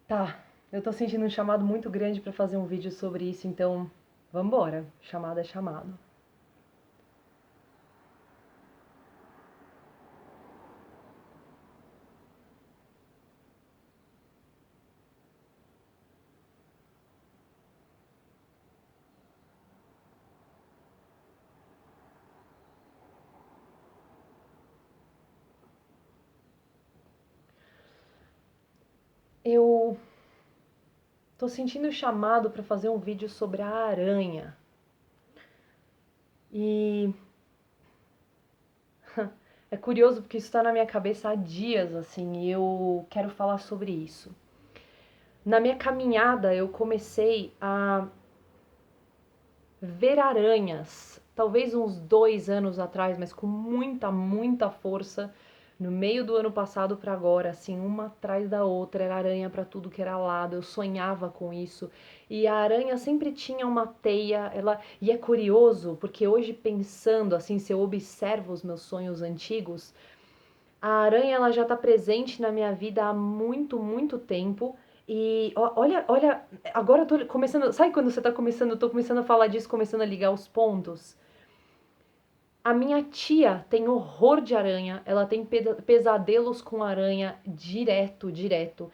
Tá, eu tô sentindo um chamado muito grande pra fazer um vídeo sobre isso, então vambora. Chamado é chamado. Eu tô sentindo o chamado pra fazer um vídeo sobre a aranha. E é curioso porque isso tá na minha cabeça há dias, assim, e eu quero falar sobre isso. Na minha caminhada, eu comecei a ver aranhas, talvez uns 2 anos atrás, mas com muita força, no meio do ano passado para agora, assim, uma atrás da outra, era aranha para tudo que era lado, eu sonhava com isso. E a aranha sempre tinha uma teia, e é curioso, porque hoje pensando assim, se eu observo os meus sonhos antigos, a aranha ela já está presente na minha vida há muito tempo. E olha, agora eu tô começando. Sabe quando você tá começando? Eu tô começando a falar disso, começando a ligar os pontos. A minha tia tem horror de aranha, ela tem pesadelos com aranha direto.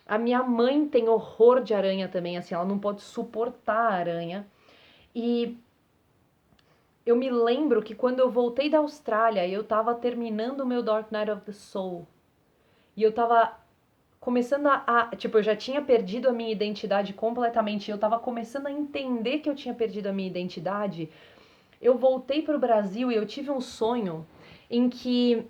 A minha mãe tem horror de aranha também, assim, ela não pode suportar a aranha. E eu me lembro que quando eu voltei da Austrália, eu tava terminando o meu Dark Night of the Soul. E eu tava começando tipo, eu já tinha perdido a minha identidade completamente, eu tava começando a entender que eu tinha perdido a minha identidade. Eu voltei pro Brasil e eu tive um sonho em que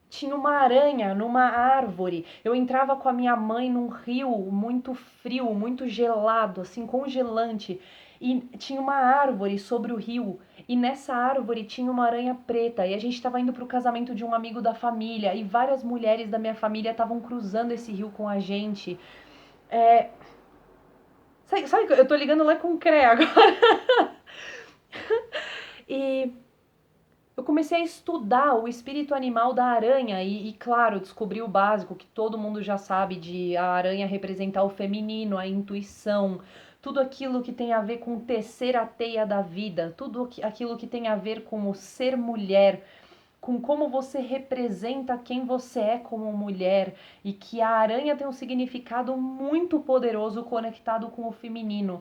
tinha uma aranha numa árvore. Eu entrava com a minha mãe num rio muito frio, muito gelado, assim, congelante. E tinha uma árvore sobre o rio. E nessa árvore tinha uma aranha preta. E a gente estava indo para o casamento de um amigo da família. E várias mulheres da minha família estavam cruzando esse rio com a gente. É... sabe, eu tô ligando lá com o CREA agora. E eu comecei a estudar o espírito animal da aranha claro, descobri o básico que todo mundo já sabe de a aranha representar o feminino, a intuição, tudo aquilo que tem a ver com tecer a teia da vida, tudo aquilo que tem a ver com o ser mulher, com como você representa quem você é como mulher e que a aranha tem um significado muito poderoso conectado com o feminino.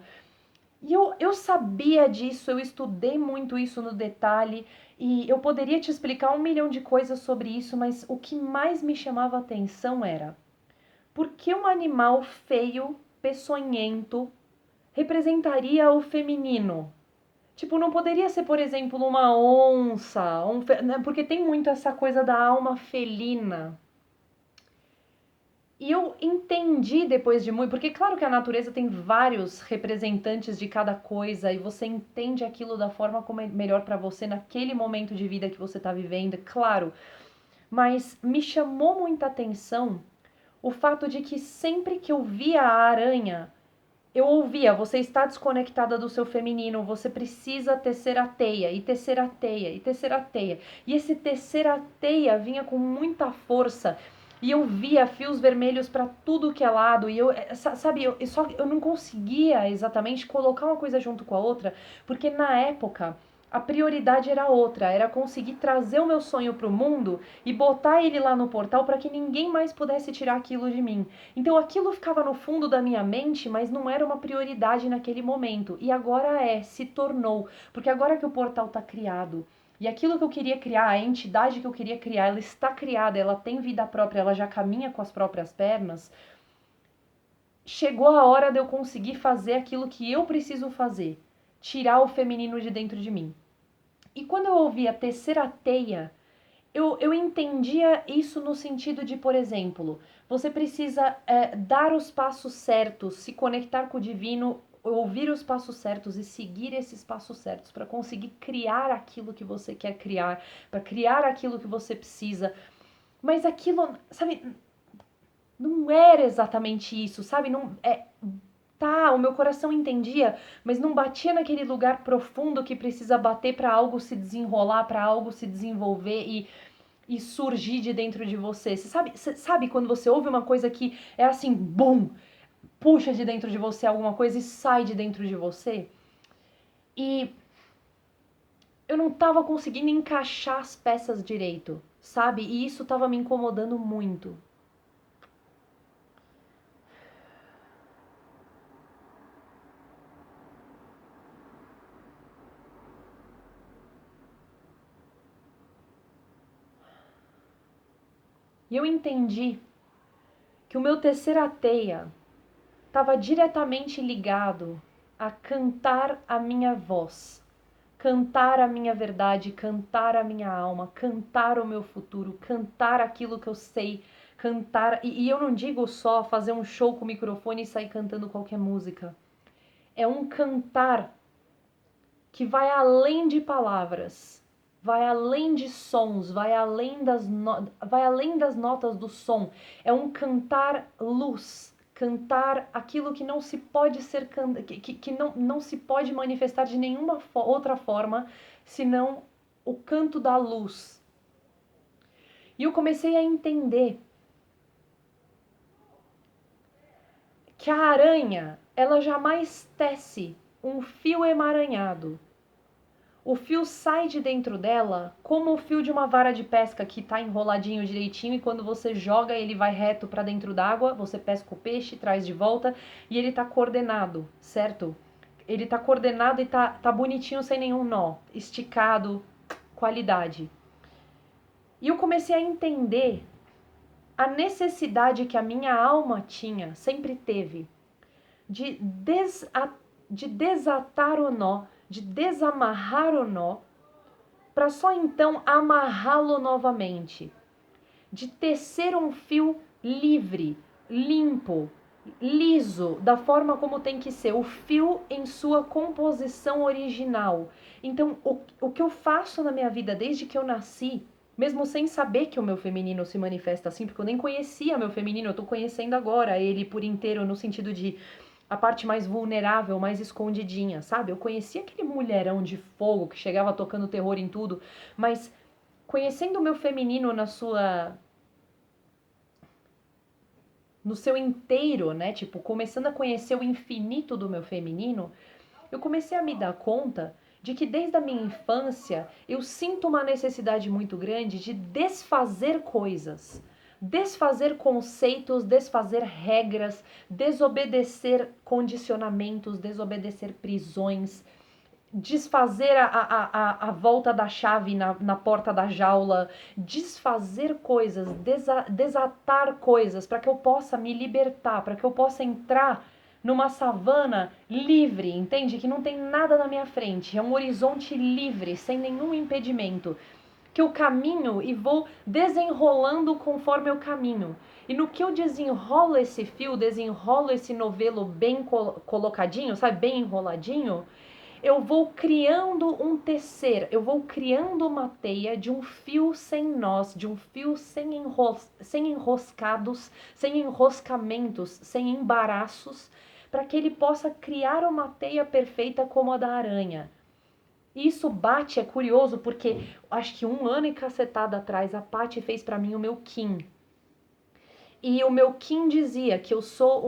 E eu sabia disso, eu estudei muito isso no detalhe e eu poderia te explicar 1 milhão de coisas sobre isso, mas o que mais me chamava a atenção era por que um animal feio, peçonhento, representaria o feminino? Tipo, não poderia ser, por exemplo, uma onça, né, porque tem muito essa coisa da alma felina. E eu entendi depois de muito, porque claro que a natureza tem vários representantes de cada coisa e você entende aquilo da forma como é melhor para você naquele momento de vida que você tá vivendo, claro. Mas me chamou muita atenção o fato de que sempre que eu via a aranha, eu ouvia, você está desconectada do seu feminino, você precisa tecer a teia, e tecer a teia, e tecer a teia. E esse tecer a teia vinha com muita força. E eu via fios vermelhos para tudo que é lado. E eu, sabe, eu não conseguia exatamente colocar uma coisa junto com a outra, porque na época a prioridade era outra, era conseguir trazer o meu sonho para o mundo e botar ele lá no portal para que ninguém mais pudesse tirar aquilo de mim. Então aquilo ficava no fundo da minha mente, mas não era uma prioridade naquele momento. E agora se tornou. Porque agora que o portal está criado e aquilo que eu queria criar, a entidade que eu queria criar, ela está criada, ela tem vida própria, ela já caminha com as próprias pernas. Chegou a hora de eu conseguir fazer aquilo que eu preciso fazer, tirar o feminino de dentro de mim. E quando eu ouvi a terceira teia, eu entendia isso no sentido de, por exemplo, você precisa dar os passos certos, se conectar com o divino, ouvir os passos certos e seguir esses passos certos para conseguir criar aquilo que você quer criar, para criar aquilo que você precisa. Mas aquilo, sabe, não era exatamente isso, sabe? Não tá, o meu coração entendia, mas não batia naquele lugar profundo que precisa bater para algo se desenrolar, para algo se desenvolver e surgir de dentro de você. Você sabe quando você ouve uma coisa que é assim, bum, puxa de dentro de você alguma coisa e sai de dentro de você? E eu não tava conseguindo encaixar as peças direito, sabe? E isso tava me incomodando muito. E eu entendi que o meu terceira teia estava diretamente ligado a cantar a minha voz, cantar a minha verdade, cantar a minha alma, cantar o meu futuro, cantar aquilo que eu sei, cantar. E eu não digo só fazer um show com o microfone e sair cantando qualquer música. É um cantar que vai além de palavras, vai além de sons, vai além das notas do som. É um cantar luz, cantar aquilo que não se pode ser que não se pode manifestar de nenhuma outra forma senão o canto da luz. E eu comecei a entender que a aranha, ela jamais tece um fio emaranhado. O fio sai de dentro dela como o fio de uma vara de pesca que tá enroladinho direitinho e quando você joga ele vai reto para dentro d'água, você pesca o peixe, traz de volta e ele tá coordenado, certo? Ele tá coordenado e tá bonitinho sem nenhum nó, esticado, qualidade. E eu comecei a entender a necessidade que a minha alma tinha, sempre teve, de, de desatar o nó, de desamarrar o nó, para só então amarrá-lo novamente, de tecer um fio livre, limpo, liso, da forma como tem que ser, o fio em sua composição original. Então, o que eu faço na minha vida desde que eu nasci, mesmo sem saber que o meu feminino se manifesta assim, porque eu nem conhecia meu feminino, eu tô conhecendo agora ele por inteiro, no sentido de a parte mais vulnerável, mais escondidinha, sabe? Eu conhecia aquele mulherão de fogo que chegava tocando terror em tudo, mas conhecendo o meu feminino no seu inteiro, né? Tipo, começando a conhecer o infinito do meu feminino, eu comecei a me dar conta de que desde a minha infância eu sinto uma necessidade muito grande de desfazer coisas, desfazer conceitos, desfazer regras, desobedecer condicionamentos, desobedecer prisões, desfazer a volta da chave na porta da jaula, desfazer coisas, desatar coisas para que eu possa me libertar, para que eu possa entrar numa savana livre, entende? Que não tem nada na minha frente, é um horizonte livre, sem nenhum impedimento. Que eu caminho e vou desenrolando conforme eu caminho. E no que eu desenrolo esse fio, desenrolo esse novelo bem colocadinho, sabe? Bem enroladinho, eu vou criando um tecer, eu vou criando uma teia de um fio sem nós, de um fio sem enroscados, sem enroscamentos, sem embaraços, para que ele possa criar uma teia perfeita como a da aranha. Isso bate, é curioso, porque acho que 1 ano e cacetada atrás a Paty fez para mim o meu Kim. E o meu Kim dizia que eu sou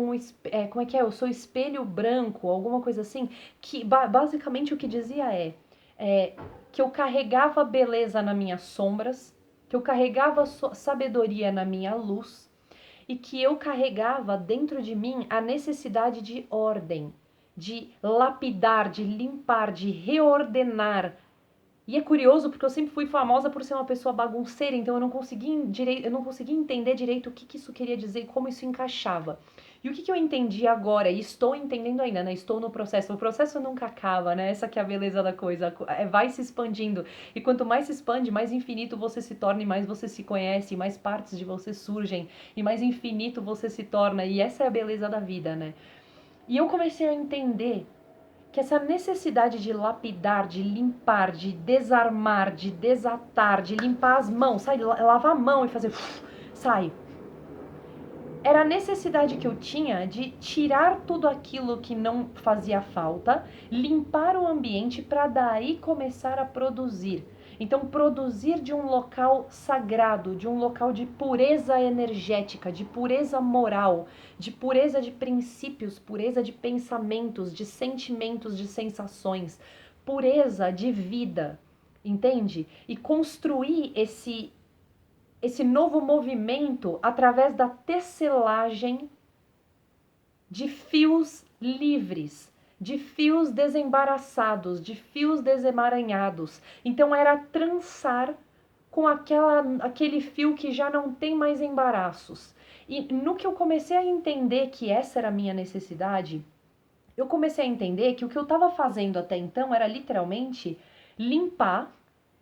como é que é? Eu sou espelho branco, alguma coisa assim. Que basicamente o que dizia é que eu carregava beleza nas minhas sombras, que eu carregava sabedoria na minha luz e que eu carregava dentro de mim a necessidade de ordem, de lapidar, de limpar, de reordenar. E é curioso porque eu sempre fui famosa por ser uma pessoa bagunceira, então eu não conseguia entender direito o que isso queria dizer e como isso encaixava. E o que eu entendi agora, e estou entendendo ainda, né? Estou no processo. O processo nunca acaba, né? Essa que é a beleza da coisa. Vai se expandindo. E quanto mais se expande, mais infinito você se torna, e mais você se conhece, mais partes de você surgem, e mais infinito você se torna. E essa é a beleza da vida, né? E eu comecei a entender que essa necessidade de lapidar, de limpar, de desarmar, de desatar, de limpar as mãos, sai, lavar a mão e fazer, sai. Era a necessidade que eu tinha de tirar tudo aquilo que não fazia falta, limpar o ambiente para daí começar a produzir. Então, produzir de um local sagrado, de um local de pureza energética, de pureza moral, de pureza de princípios, pureza de pensamentos, de sentimentos, de sensações, pureza de vida, entende? E construir esse novo movimento através da tecelagem de fios livres, de fios desembaraçados, de fios desemaranhados. Então era trançar com aquele fio que já não tem mais embaraços. E no que eu comecei a entender que essa era a minha necessidade, eu comecei a entender que o que eu estava fazendo até então era literalmente limpar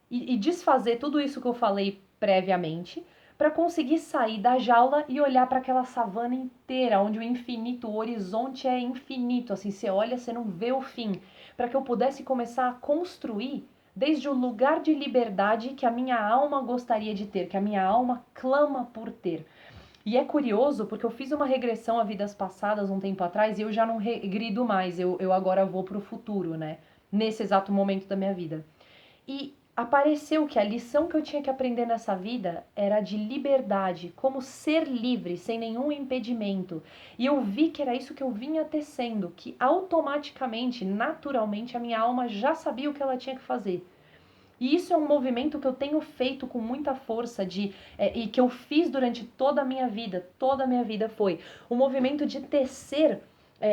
e desfazer tudo isso que eu falei previamente, para conseguir sair da jaula e olhar para aquela savana inteira, onde o infinito, o horizonte é infinito, assim, você olha, você não vê o fim, para que eu pudesse começar a construir desde o lugar de liberdade que a minha alma gostaria de ter, que a minha alma clama por ter. E é curioso porque eu fiz uma regressão a vidas passadas um tempo atrás e eu já não regrido mais, eu agora vou pro futuro, né? Nesse exato momento da minha vida. E apareceu que a lição que eu tinha que aprender nessa vida era de liberdade, como ser livre, sem nenhum impedimento. E eu vi que era isso que eu vinha tecendo, que automaticamente, naturalmente, a minha alma já sabia o que ela tinha que fazer. E isso é um movimento que eu tenho feito com muita força e que eu fiz durante toda a minha vida foi um movimento de tecer,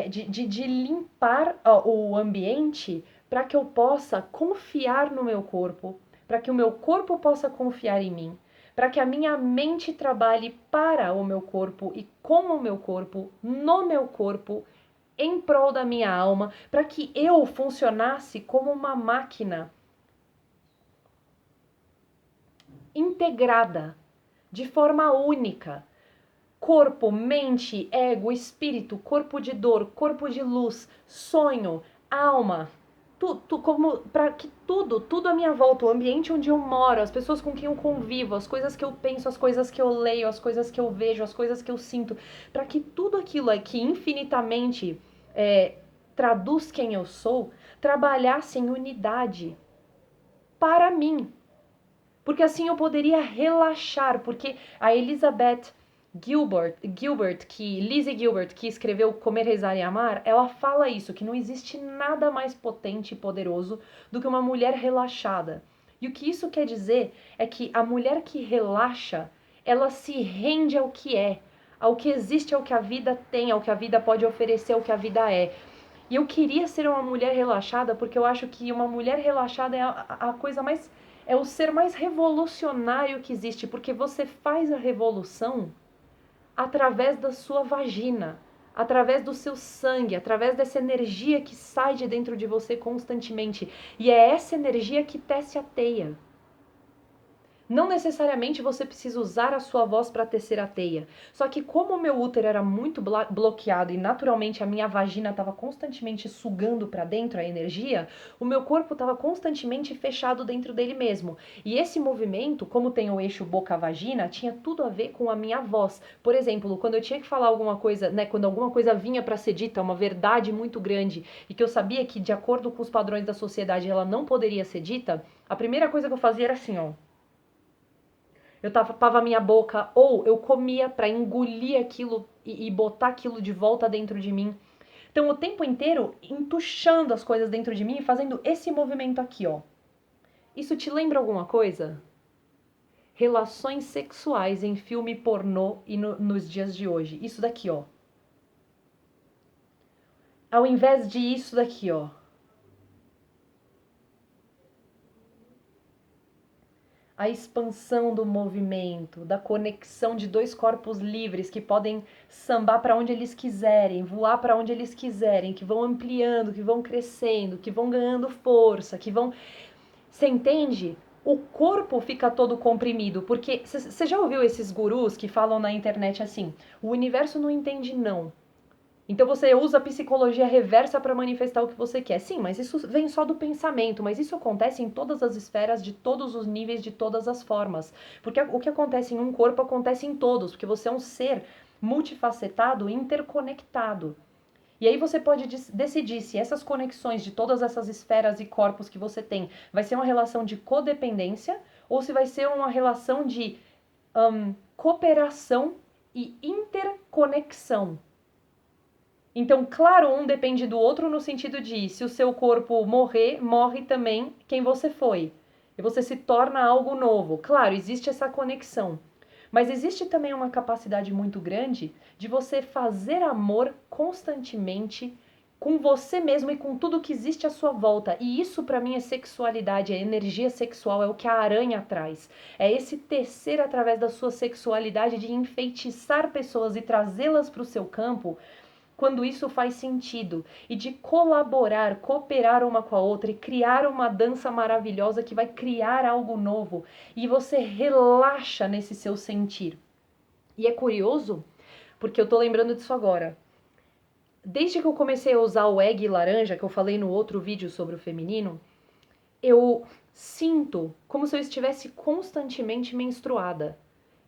de limpar o ambiente para que eu possa confiar no meu corpo, para que o meu corpo possa confiar em mim, para que a minha mente trabalhe para o meu corpo e com o meu corpo, no meu corpo, em prol da minha alma, para que eu funcionasse como uma máquina integrada, de forma única. Corpo, mente, ego, espírito, corpo de dor, corpo de luz, sonho, alma, como para que tudo à minha volta, o ambiente onde eu moro, as pessoas com quem eu convivo, as coisas que eu penso, as coisas que eu leio, as coisas que eu vejo, as coisas que eu sinto, para que tudo aquilo que infinitamente traduz quem eu sou, trabalhasse em unidade para mim, porque assim eu poderia relaxar, porque a Elizabeth Lizzie Gilbert, que escreveu Comer, Rezar e Amar, ela fala isso, que não existe nada mais potente e poderoso do que uma mulher relaxada. E o que isso quer dizer é que a mulher que relaxa, ela se rende ao que é, ao que existe, ao que a vida tem, ao que a vida pode oferecer, ao que a vida é. E eu queria ser uma mulher relaxada porque eu acho que uma mulher relaxada é a coisa mais, é o ser mais revolucionário que existe, porque você faz a revolução através da sua vagina, através do seu sangue, através dessa energia que sai de dentro de você constantemente. E é essa energia que tece a teia. Não necessariamente você precisa usar a sua voz para tecer a teia. Só que como o meu útero era muito bloqueado e naturalmente a minha vagina estava constantemente sugando para dentro a energia, o meu corpo estava constantemente fechado dentro dele mesmo. E esse movimento, como tem o eixo boca-vagina, tinha tudo a ver com a minha voz. Por exemplo, quando eu tinha que falar alguma coisa, né, quando alguma coisa vinha para ser dita, uma verdade muito grande, e que eu sabia que de acordo com os padrões da sociedade ela não poderia ser dita, a primeira coisa que eu fazia era assim, ó. Eu tapava a minha boca ou eu comia para engolir aquilo e botar aquilo de volta dentro de mim. Então, o tempo inteiro entuchando as coisas dentro de mim e fazendo esse movimento aqui, ó. Isso te lembra alguma coisa? Relações sexuais em filme pornô e nos dias de hoje. Isso daqui, ó. Ao invés de isso daqui, ó. A expansão do movimento, da conexão de dois corpos livres que podem sambar para onde eles quiserem, voar para onde eles quiserem, que vão ampliando, que vão crescendo, que vão ganhando força, que vão... Você entende? O corpo fica todo comprimido, porque você já ouviu esses gurus que falam na internet assim: o universo não entende não. Então você usa a psicologia reversa para manifestar o que você quer. Sim, mas isso vem só do pensamento, mas isso acontece em todas as esferas, de todos os níveis, de todas as formas. Porque o que acontece em um corpo acontece em todos, porque você é um ser multifacetado, interconectado. E aí você pode decidir se essas conexões de todas essas esferas e corpos que você tem vai ser uma relação de codependência ou se vai ser uma relação de cooperação e interconexão. Então, claro, um depende do outro no sentido de se o seu corpo morrer, morre também quem você foi. E você se torna algo novo. Claro, existe essa conexão. Mas existe também uma capacidade muito grande de você fazer amor constantemente com você mesmo e com tudo que existe à sua volta. E isso para mim é sexualidade, é energia sexual, é o que a aranha traz. É esse tecer através da sua sexualidade de enfeitiçar pessoas e trazê-las para o seu campo quando isso faz sentido, e de colaborar, cooperar uma com a outra e criar uma dança maravilhosa que vai criar algo novo, e você relaxa nesse seu sentir. E é curioso, porque eu tô lembrando disso agora. Desde que eu comecei a usar o egg laranja, que eu falei no outro vídeo sobre o feminino, eu sinto como se eu estivesse constantemente menstruada.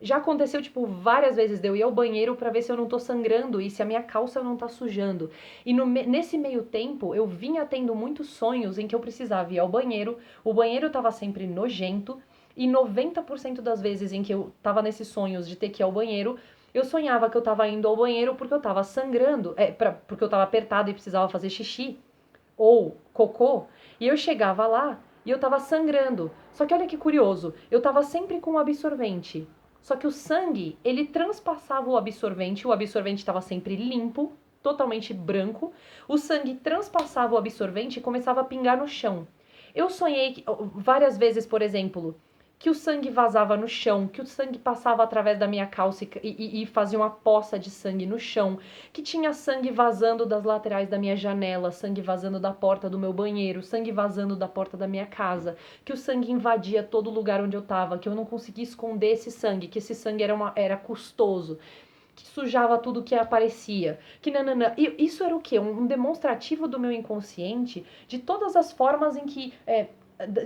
Já aconteceu, tipo, várias vezes de eu ir ao banheiro pra ver se eu não tô sangrando e se a minha calça não tá sujando. E nesse meio tempo, eu vinha tendo muitos sonhos em que eu precisava ir ao banheiro, o banheiro tava sempre nojento, e 90% das vezes em que eu tava nesses sonhos de ter que ir ao banheiro, eu sonhava que eu tava indo ao banheiro porque eu tava sangrando, porque eu tava apertada e precisava fazer xixi ou cocô, e eu chegava lá e eu tava sangrando. Só que olha que curioso, eu tava sempre com um absorvente. Só que o sangue, ele transpassava o absorvente estava sempre limpo, totalmente branco. O sangue transpassava o absorvente e começava a pingar no chão. Eu sonhei várias vezes, por exemplo, que o sangue vazava no chão, que o sangue passava através da minha calça e fazia uma poça de sangue no chão, que tinha sangue vazando das laterais da minha janela, sangue vazando da porta do meu banheiro, sangue vazando da porta da minha casa, que o sangue invadia todo lugar onde eu tava, que eu não conseguia esconder esse sangue, que esse sangue era custoso, que sujava tudo que aparecia, que nananã. E isso era o quê? Um demonstrativo do meu inconsciente de todas as formas em que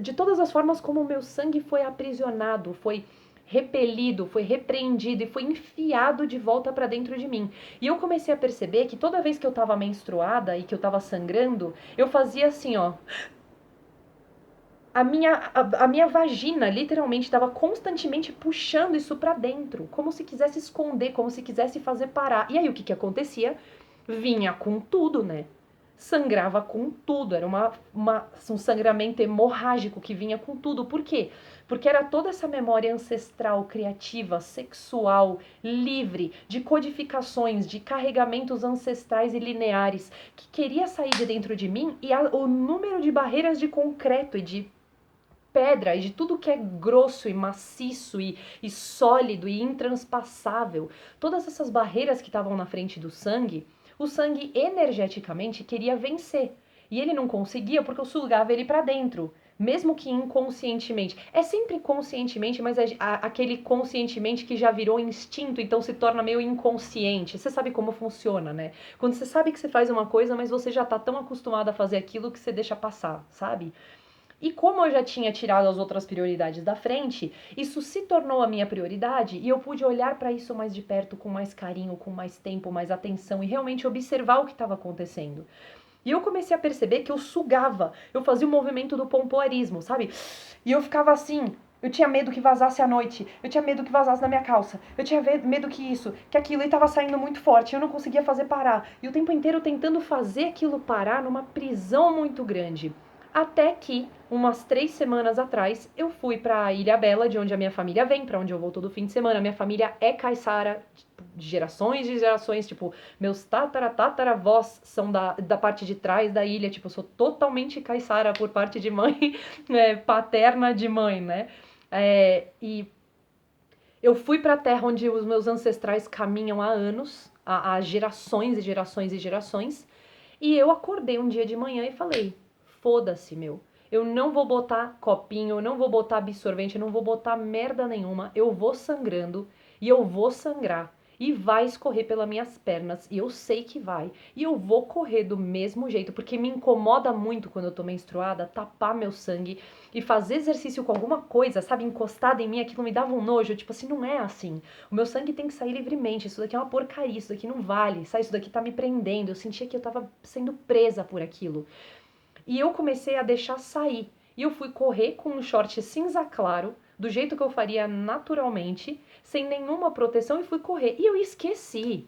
de todas as formas como o meu sangue foi aprisionado, foi repelido, foi repreendido e foi enfiado de volta para dentro de mim. E eu comecei a perceber que toda vez que eu tava menstruada e que eu tava sangrando, eu fazia assim, ó. A minha vagina literalmente estava constantemente puxando isso para dentro, como se quisesse esconder, como se quisesse fazer parar. E aí o que acontecia? Vinha com tudo, né? Sangrava com tudo, era um sangramento hemorrágico que vinha com tudo. Por quê? Porque era toda essa memória ancestral, criativa, sexual, livre, de codificações, de carregamentos ancestrais e lineares, que queria sair de dentro de mim e o número de barreiras de concreto e de pedra e de tudo que é grosso e maciço e sólido e intranspasável, todas essas barreiras que estavam na frente do sangue, o sangue energeticamente queria vencer. E ele não conseguia porque eu sugava ele para dentro, mesmo que inconscientemente. É sempre conscientemente, mas é aquele conscientemente que já virou instinto, então se torna meio inconsciente. Você sabe como funciona, né? Quando você sabe que você faz uma coisa, mas você já tá tão acostumado a fazer aquilo que você deixa passar, sabe? E como eu já tinha tirado as outras prioridades da frente, isso se tornou a minha prioridade e eu pude olhar para isso mais de perto, com mais carinho, com mais tempo, mais atenção e realmente observar o que estava acontecendo. E eu comecei a perceber que eu sugava, eu fazia o movimento do pompoarismo, sabe? E eu ficava assim, eu tinha medo que vazasse à noite, eu tinha medo que vazasse na minha calça, eu tinha medo que isso, que aquilo, e tava saindo muito forte, eu não conseguia fazer parar. E o tempo inteiro tentando fazer aquilo parar numa prisão muito grande. Até que, umas 3 semanas atrás, eu fui pra Ilha Bela, de onde a minha família vem, pra onde eu vou todo fim de semana. Minha família é caiçara de gerações, tipo, meus tataravós são da parte de trás da ilha, tipo, eu sou totalmente caiçara por parte de mãe, né, paterna de mãe, né? E eu fui pra terra onde os meus ancestrais caminham há anos, há gerações e gerações e gerações, e eu acordei um dia de manhã e falei, foda-se, meu. Eu não vou botar copinho, eu não vou botar absorvente, eu não vou botar merda nenhuma. Eu vou sangrando e eu vou sangrar. e vai escorrer pelas minhas pernas, e eu sei que vai, e eu vou correr do mesmo jeito, porque me incomoda muito quando eu tô menstruada, tapar meu sangue e fazer exercício com alguma coisa, sabe, encostada em mim, aquilo me dava um nojo, tipo assim, não é assim. O meu sangue tem que sair livremente, isso daqui é uma porcaria, isso daqui não vale, sabe, isso daqui tá me prendendo, eu sentia que eu tava sendo presa por aquilo. E eu comecei a deixar sair. E eu fui correr com um short cinza claro, do jeito que eu faria naturalmente, sem nenhuma proteção, e fui correr. E eu esqueci.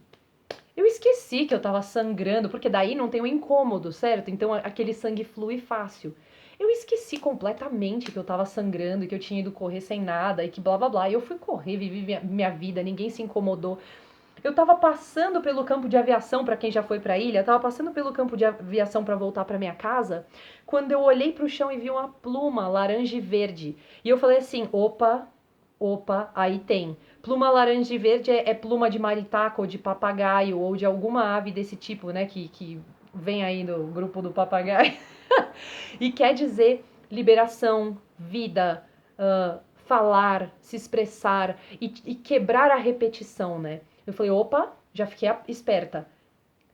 Eu esqueci que eu tava sangrando, porque daí não tem o incômodo, certo? Então aquele sangue flui fácil. Eu esqueci completamente que eu tava sangrando e que eu tinha ido correr sem nada e que blá blá blá. E eu fui correr, vivi minha vida, ninguém se incomodou. Eu tava passando pelo campo de aviação, para quem já foi pra ilha, tava passando pelo campo de aviação para voltar para minha casa, quando eu olhei pro chão e vi uma pluma laranja e verde. E eu falei assim: opa, opa, aí tem. Pluma laranja e verde é pluma de maritaca ou de papagaio ou de alguma ave desse tipo, né? Que vem aí do grupo do papagaio. E quer dizer liberação, vida, falar, se expressar e quebrar a repetição, né? Eu falei, opa, já fiquei esperta.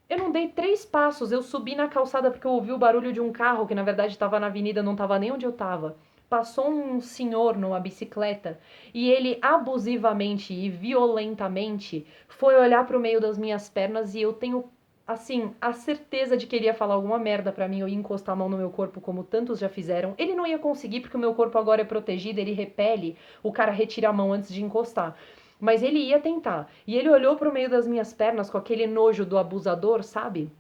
Eu não dei 3 passos, eu subi na calçada porque eu ouvi o barulho de um carro que na verdade estava na avenida, não estava nem onde eu estava. Passou um senhor numa bicicleta e ele abusivamente e violentamente foi olhar para o meio das minhas pernas e eu tenho, assim, a certeza de que ele ia falar alguma merda pra mim ou ia encostar a mão no meu corpo como tantos já fizeram. Ele não ia conseguir porque o meu corpo agora é protegido, ele repele, o cara retira a mão antes de encostar. Mas ele ia tentar. E ele olhou pro meio das minhas pernas com aquele nojo do abusador, sabe?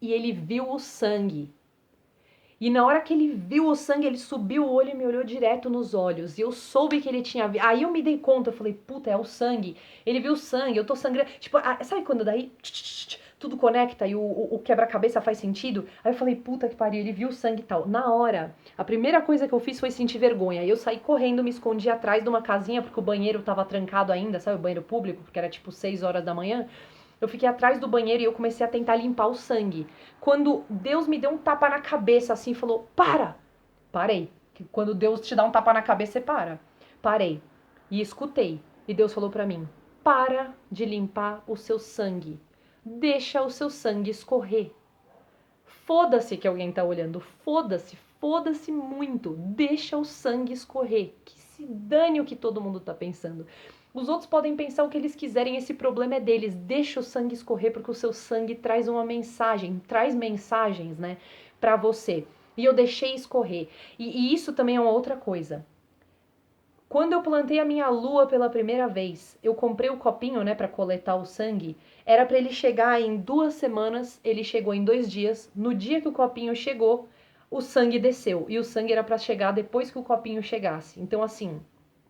E ele viu o sangue. E na hora que ele viu o sangue, ele subiu o olho e me olhou direto nos olhos. E eu soube que ele tinha visto. Aí eu me dei conta, eu falei, puta, é o sangue. Ele viu o sangue, eu tô sangrando. Tipo, sabe quando daí tudo conecta e o quebra-cabeça faz sentido? Aí eu falei, puta que pariu, ele viu o sangue e tal. Na hora, a primeira coisa que eu fiz foi sentir vergonha. Aí eu saí correndo, me escondi atrás de uma casinha, porque o banheiro tava trancado ainda, sabe? O banheiro público, porque era tipo 6 horas da manhã. Eu fiquei atrás do banheiro e eu comecei a tentar limpar o sangue. Quando Deus me deu um tapa na cabeça, assim, falou: para! Parei. Quando Deus te dá um tapa na cabeça, você para. Parei. E escutei. E Deus falou pra mim: para de limpar o seu sangue. Deixa o seu sangue escorrer. Foda-se que alguém tá olhando. Foda-se. Foda-se muito. Deixa o sangue escorrer. Que se dane o que todo mundo tá pensando. Os outros podem pensar o que eles quiserem, esse problema é deles. Deixa o sangue escorrer, porque o seu sangue traz uma mensagem, traz mensagens, né, pra você. E eu deixei escorrer. E isso também é uma outra coisa. Quando eu plantei a minha lua pela primeira vez, eu comprei o copinho, né, pra coletar o sangue. Era pra ele chegar em 2 semanas, ele chegou em 2 dias. No dia que o copinho chegou, o sangue desceu. E o sangue era pra chegar depois que o copinho chegasse. Então, assim,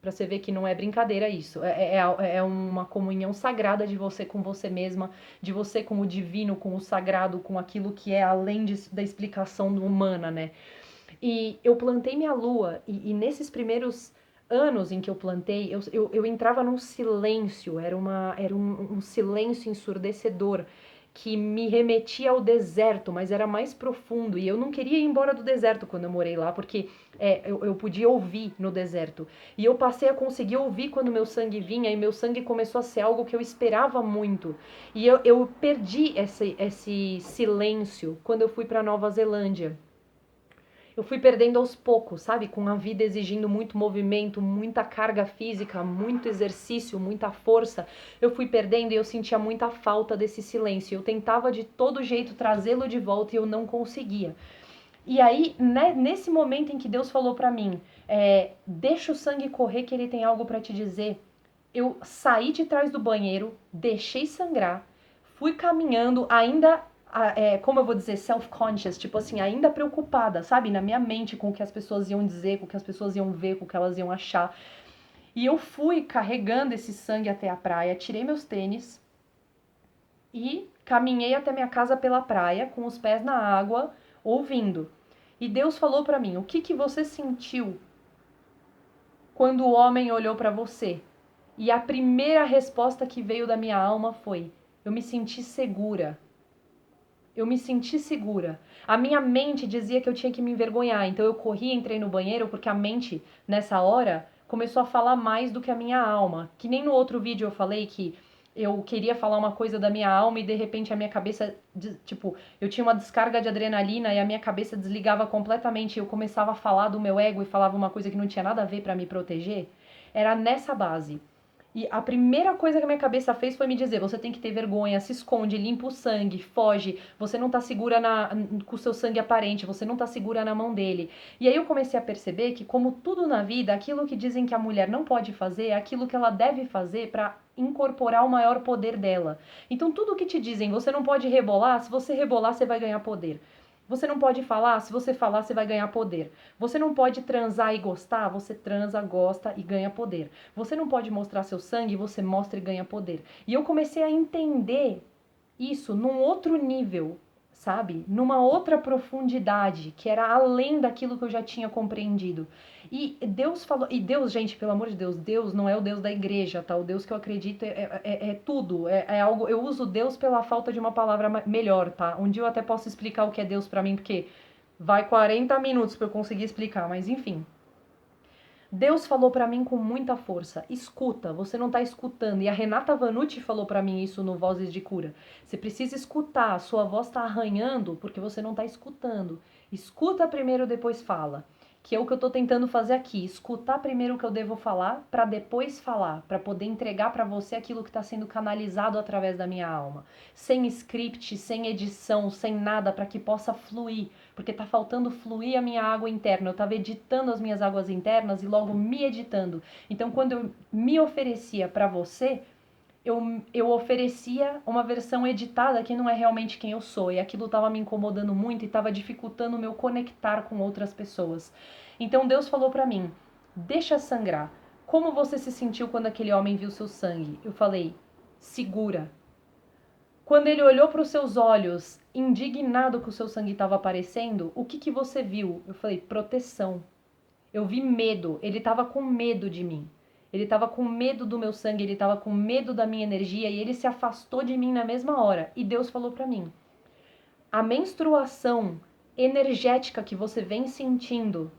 pra você ver que não é brincadeira isso. É uma comunhão sagrada de você com você mesma, de você com o divino, com o sagrado, com aquilo que é além da explicação humana, né? E eu plantei minha lua, e nesses primeiros anos em que eu plantei, eu entrava num silêncio, era um silêncio ensurdecedor que me remetia ao deserto, mas era mais profundo. E eu não queria ir embora do deserto quando eu morei lá, porque eu podia ouvir no deserto. E eu passei a conseguir ouvir quando meu sangue vinha, e meu sangue começou a ser algo que eu esperava muito. E eu perdi esse silêncio quando eu fui para Nova Zelândia. Eu fui perdendo aos poucos, sabe? Com a vida exigindo muito movimento, muita carga física, muito exercício, muita força. Eu fui perdendo e eu sentia muita falta desse silêncio. Eu tentava de todo jeito trazê-lo de volta e eu não conseguia. E aí, né, nesse momento em que Deus falou pra mim, deixa o sangue correr que ele tem algo pra te dizer. Eu saí de trás do banheiro, deixei sangrar, fui caminhando, ainda, como eu vou dizer, self-conscious, tipo assim, ainda preocupada, sabe? Na minha mente com o que as pessoas iam dizer, com o que as pessoas iam ver, com o que elas iam achar. E eu fui carregando esse sangue até a praia, tirei meus tênis e caminhei até minha casa pela praia, com os pés na água, ouvindo. E Deus falou pra mim: o que você sentiu quando o homem olhou pra você? E a primeira resposta que veio da minha alma foi: eu me senti segura. Eu me senti segura. A minha mente dizia que eu tinha que me envergonhar, então eu corri e entrei no banheiro porque a mente, nessa hora, começou a falar mais do que a minha alma. Que nem no outro vídeo eu falei que eu queria falar uma coisa da minha alma e de repente a minha cabeça, tipo, eu tinha uma descarga de adrenalina e a minha cabeça desligava completamente e eu começava a falar do meu ego e falava uma coisa que não tinha nada a ver pra me proteger. Era nessa base. E a primeira coisa que a minha cabeça fez foi me dizer: você tem que ter vergonha, se esconde, limpa o sangue, foge, você não tá segura com o seu sangue aparente, você não tá segura na mão dele. E aí eu comecei a perceber que, como tudo na vida, aquilo que dizem que a mulher não pode fazer é aquilo que ela deve fazer para incorporar o maior poder dela. Então, tudo que te dizem, você não pode rebolar, se você rebolar, você vai ganhar poder. Você não pode falar, se você falar, você vai ganhar poder. Você não pode transar e gostar, você transa, gosta e ganha poder. Você não pode mostrar seu sangue, você mostra e ganha poder. E eu comecei a entender isso num outro nível, sabe? Numa outra profundidade, que era além daquilo que eu já tinha compreendido. E Deus falou, e Deus, gente, pelo amor de Deus, Deus não é o Deus da igreja, tá? O Deus que eu acredito é tudo, é algo, eu uso Deus pela falta de uma palavra melhor, tá? Um dia eu até posso explicar o que é Deus pra mim, porque vai 40 minutos pra eu conseguir explicar, mas enfim. Deus falou pra mim com muita força: escuta, você não tá escutando. E a Renata Vanucci falou pra mim isso no Vozes de Cura. Você precisa escutar, a sua voz tá arranhando porque você não tá escutando. Escuta primeiro, depois fala. Que é o que eu tô tentando fazer aqui, escutar primeiro o que eu devo falar pra depois falar, pra poder entregar pra você aquilo que tá sendo canalizado através da minha alma, sem script, sem edição, sem nada, pra que possa fluir, porque tá faltando fluir a minha água interna. Eu tava editando as minhas águas internas e logo me editando. Então, quando eu me oferecia pra você, eu oferecia uma versão editada que não é realmente quem eu sou. E aquilo estava me incomodando muito e estava dificultando o meu conectar com outras pessoas. Então Deus falou para mim: deixa sangrar. Como você se sentiu quando aquele homem viu seu sangue? Eu falei: segura. Quando ele olhou para os seus olhos, indignado que o seu sangue estava aparecendo, o que que você viu? Eu falei: proteção. Eu vi medo, ele estava com medo de mim. Ele estava com medo do meu sangue, ele estava com medo da minha energia e ele se afastou de mim na mesma hora. E Deus falou para mim: a menstruação energética que você vem sentindo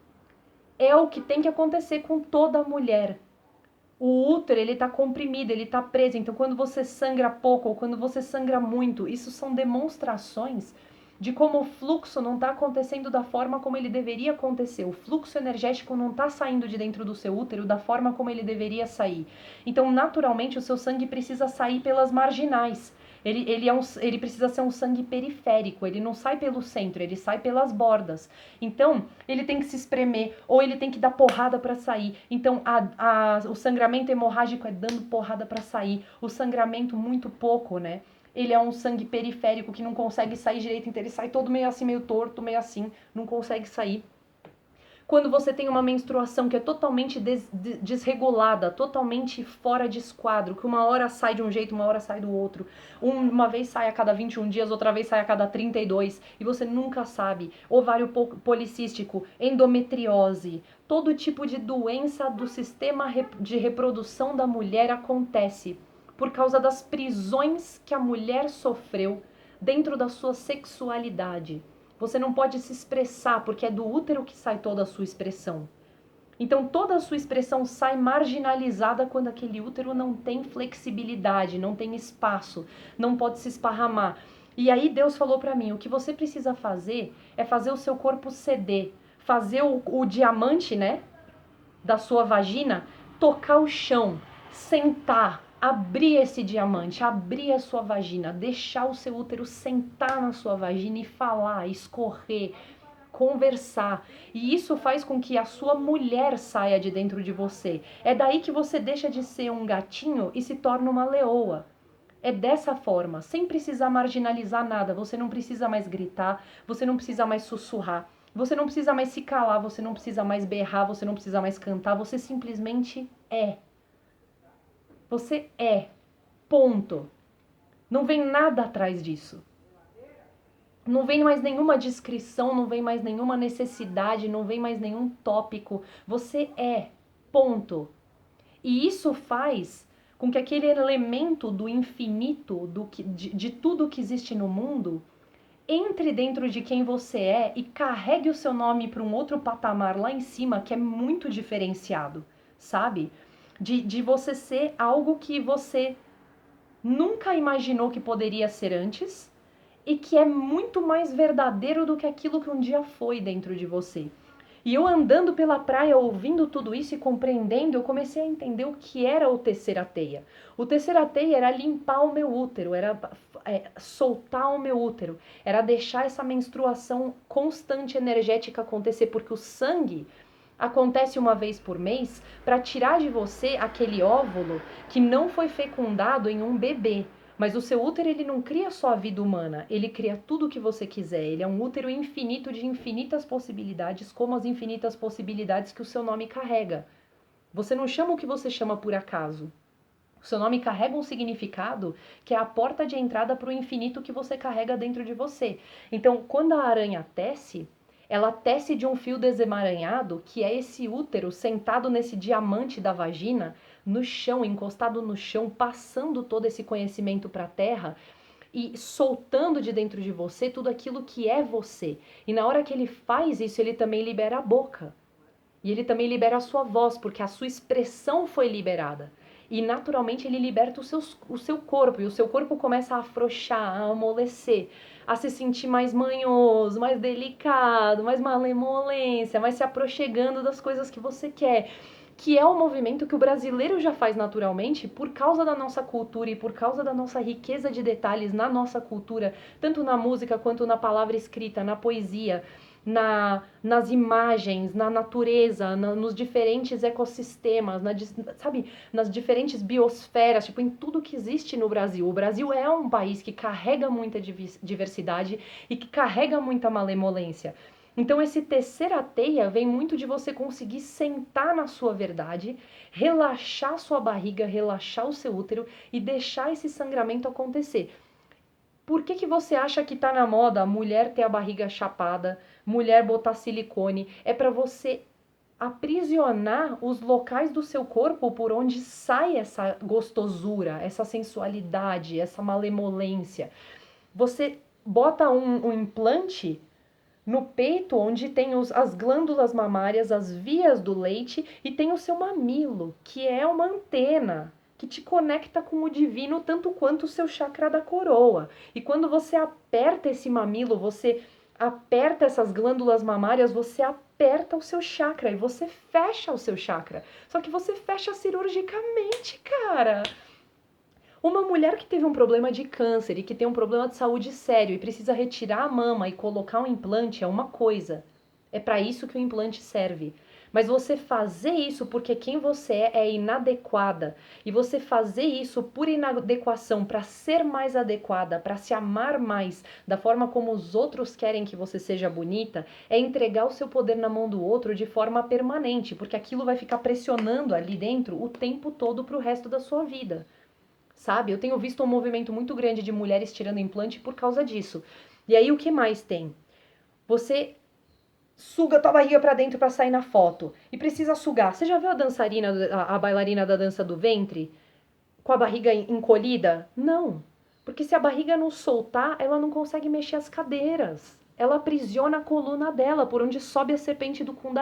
é o que tem que acontecer com toda mulher. O útero, ele tá comprimido, ele tá preso. Então, quando você sangra pouco ou quando você sangra muito, isso são demonstrações de como o fluxo não está acontecendo da forma como ele deveria acontecer. O fluxo energético não está saindo de dentro do seu útero da forma como ele deveria sair. Então, naturalmente, o seu sangue precisa sair pelas marginais. Ele precisa ser um sangue periférico, ele não sai pelo centro, ele sai pelas bordas. Então, ele tem que se espremer ou ele tem que dar porrada para sair. Então, o sangramento hemorrágico é dando porrada para sair. O sangramento muito pouco, né? Ele é um sangue periférico que não consegue sair direito, então ele sai todo meio assim, meio torto, meio assim, não consegue sair. Quando você tem uma menstruação que é totalmente desregulada, totalmente fora de esquadro, que uma hora sai de um jeito, uma hora sai do outro. Uma vez sai a cada 21 dias, outra vez sai a cada 32, e você nunca sabe. Ovário policístico, endometriose, todo tipo de doença do sistema de reprodução da mulher acontece por causa das prisões que a mulher sofreu dentro da sua sexualidade. Você não pode se expressar, porque é do útero que sai toda a sua expressão. Então, toda a sua expressão sai marginalizada quando aquele útero não tem flexibilidade, não tem espaço, não pode se esparramar. E aí Deus falou para mim, o que você precisa fazer é fazer o seu corpo ceder, fazer o diamante, né, da sua vagina, tocar o chão, sentar, abrir esse diamante, abrir a sua vagina, deixar o seu útero sentar na sua vagina e falar, escorrer, conversar. E isso faz com que a sua mulher saia de dentro de você. É daí que você deixa de ser um gatinho e se torna uma leoa. É dessa forma, sem precisar marginalizar nada. Você não precisa mais gritar, você não precisa mais sussurrar, você não precisa mais se calar, você não precisa mais berrar, você não precisa mais cantar, você simplesmente é. Você é. Ponto. Não vem nada atrás disso. Não vem mais nenhuma descrição, não vem mais nenhuma necessidade, não vem mais nenhum tópico. Você é. Ponto. E isso faz com que aquele elemento do infinito, de tudo que existe no mundo, entre dentro de quem você é e carregue o seu nome para um outro patamar lá em cima que é muito diferenciado, sabe? De você ser algo que você nunca imaginou que poderia ser antes e que é muito mais verdadeiro do que aquilo que um dia foi dentro de você. E eu andando pela praia, ouvindo tudo isso e compreendendo, eu comecei a entender o que era o terceira teia. O terceira teia era limpar o meu útero, era soltar o meu útero, era deixar essa menstruação constante energética acontecer, porque o sangue acontece uma vez por mês para tirar de você aquele óvulo que não foi fecundado em um bebê. Mas o seu útero, ele não cria só a vida humana, ele cria tudo o que você quiser. Ele é um útero infinito de infinitas possibilidades, como as infinitas possibilidades que o seu nome carrega. Você não chama o que você chama por acaso. O seu nome carrega um significado que é a porta de entrada para o infinito que você carrega dentro de você. Então, quando a aranha tece, ela tece de um fio desemaranhado, que é esse útero sentado nesse diamante da vagina, no chão, encostado no chão, passando todo esse conhecimento para a terra e soltando de dentro de você tudo aquilo que é você. E na hora que ele faz isso, ele também libera a boca. E ele também libera a sua voz, porque a sua expressão foi liberada. E naturalmente ele liberta o seu corpo, e o seu corpo começa a afrouxar, a amolecer, a se sentir mais manhoso, mais delicado, mais malemolência, mais se aproximando das coisas que você quer. Que é um movimento que o brasileiro já faz naturalmente por causa da nossa cultura e por causa da nossa riqueza de detalhes na nossa cultura, tanto na música quanto na palavra escrita, na poesia, nas imagens, na natureza, nos diferentes ecossistemas, sabe, nas diferentes biosferas, tipo, em tudo que existe no Brasil. O Brasil é um país que carrega muita diversidade e que carrega muita malemolência. Então, esse terceira teia vem muito de você conseguir sentar na sua verdade, relaxar sua barriga, relaxar o seu útero e deixar esse sangramento acontecer. Por que você acha que tá na moda a mulher ter a barriga chapada, mulher botar silicone? É para você aprisionar os locais do seu corpo por onde sai essa gostosura, essa sensualidade, essa malemolência. Você bota um implante no peito, onde tem as glândulas mamárias, as vias do leite, e tem o seu mamilo, que é uma antena que te conecta com o divino tanto quanto o seu chakra da coroa. E quando você aperta esse mamilo, você aperta essas glândulas mamárias, você aperta o seu chakra e você fecha o seu chakra. Só que você fecha cirurgicamente, cara. Uma mulher que teve um problema de câncer e que tem um problema de saúde sério e precisa retirar a mama e colocar um implante é uma coisa. É para isso que o implante serve. Mas você fazer isso porque quem você é inadequada e você fazer isso por inadequação para ser mais adequada, para se amar mais da forma como os outros querem que você seja bonita, é entregar o seu poder na mão do outro de forma permanente, porque aquilo vai ficar pressionando ali dentro o tempo todo pro resto da sua vida. Sabe? Eu tenho visto um movimento muito grande de mulheres tirando implante por causa disso. E aí o que mais tem? Você suga tua barriga pra dentro pra sair na foto e precisa sugar. Você já viu a dançarina, a bailarina da dança do ventre com a barriga encolhida? Não. Porque se a barriga não soltar, ela não consegue mexer as cadeiras. Ela aprisiona a coluna dela, por onde sobe a serpente do Kundalini.